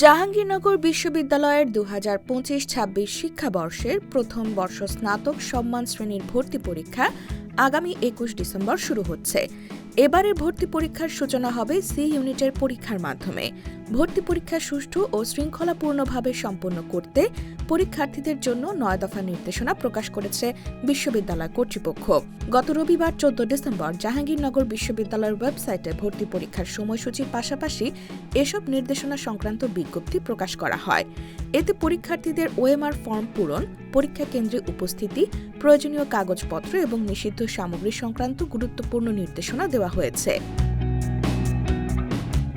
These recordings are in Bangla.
জাহাঙ্গীরনগর বিশ্ববিদ্যালয়ের ২০২৫-২৬ শিক্ষাবর্ষের প্রথম বর্ষ স্নাতক সম্মান শ্রেণীর ভর্তি পরীক্ষা আগামী ২১ ডিসেম্বর শুরু হচ্ছে। এবারের ভর্তি পরীক্ষার সূচনা হবে সি ইউনিটের পরীক্ষার মাধ্যমে। ভর্তি পরীক্ষা সুষ্ঠু ও শৃঙ্খলাপূর্ণভাবে সম্পন্ন করতে পরীক্ষার্থীদের জন্য ৯ দফা নির্দেশনা প্রকাশ করেছে বিশ্ববিদ্যালয় কর্তৃপক্ষ। গত রবিবার ১৪ ডিসেম্বর জাহাঙ্গীরনগর বিশ্ববিদ্যালয়ের ওয়েবসাইটে ভর্তি পরীক্ষার সময়সূচির পাশাপাশি এসব নির্দেশনা সংক্রান্ত বিজ্ঞপ্তি প্রকাশ করা হয়। এতে পরীক্ষার্থীদের ওএমআর ফর্ম পূরণ, পরীক্ষা কেন্দ্রে উপস্থিতি, প্রয়োজনীয় কাগজপত্র এবং নিষিদ্ধ সামগ্রী সংক্রান্ত গুরুত্বপূর্ণ নির্দেশনা দেওয়া হয়েছে।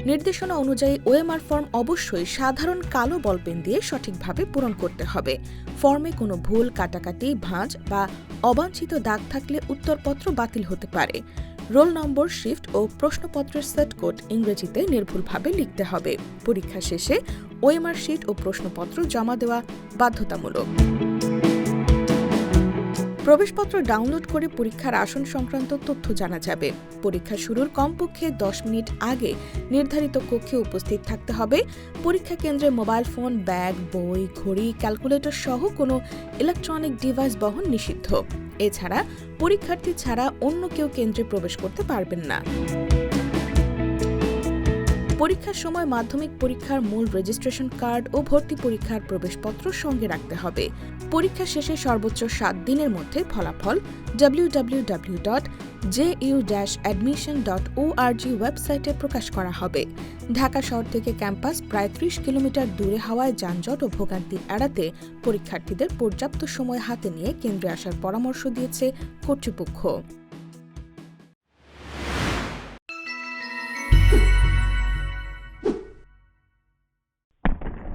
নির্দেশনা অনুযায়ী ওএমআর ফর্ম অবশ্যই সাধারণ কালো বলপেন দিয়ে সঠিকভাবে পূরণ করতে হবে। ফর্মে কোনো ভুল, কাটাকাটি, ভাঁজ বা অবাঞ্ছিত দাগ থাকলে উত্তরপত্র বাতিল হতে পারে। রোল নম্বর, শিফট ও প্রশ্নপত্রের সেট কোড ইংরেজিতে নির্ভুলভাবে লিখতে হবে। পরীক্ষা শেষে ওএমআর শিট ও প্রশ্নপত্র জমা দেওয়া বাধ্যতামূলক। প্রবেশপত্র ডাউনলোড করে পরীক্ষার আসন সংক্রান্ত তথ্য জানা যাবে। পরীক্ষা শুরুর কমপক্ষে ১০ মিনিট আগে নির্ধারিত কক্ষে উপস্থিত থাকতে হবে। পরীক্ষা কেন্দ্রে মোবাইল ফোন, ব্যাগ, বই, ঘড়ি, ক্যালকুলেটর সহ কোনো ইলেকট্রনিক ডিভাইস বহন নিষিদ্ধ। এছাড়া পরীক্ষার্থী ছাড়া অন্য কেউ কেন্দ্রে প্রবেশ করতে পারবেন না। পরীক্ষার সময় মাধ্যমিক পরীক্ষার মূল রেজিস্ট্রেশন কার্ড ও ভর্তি পরীক্ষার প্রবেশপত্র সঙ্গে রাখতে হবে। পরীক্ষা শেষে সর্বোচ্চ ৭ দিনের মধ্যে ফলাফল www.ju-admission.org ওয়েবসাইটে প্রকাশ করা হবে। ঢাকা শহর থেকে ক্যাম্পাস প্রায় ৩০ কিলোমিটার দূরে হওয়ায় যানজট ও ভোগান্তি এড়াতে পরীক্ষার্থীদের পর্যাপ্ত সময় হাতে নিয়ে কেন্দ্রে আসার পরামর্শ দিয়েছে কর্তৃপক্ষ।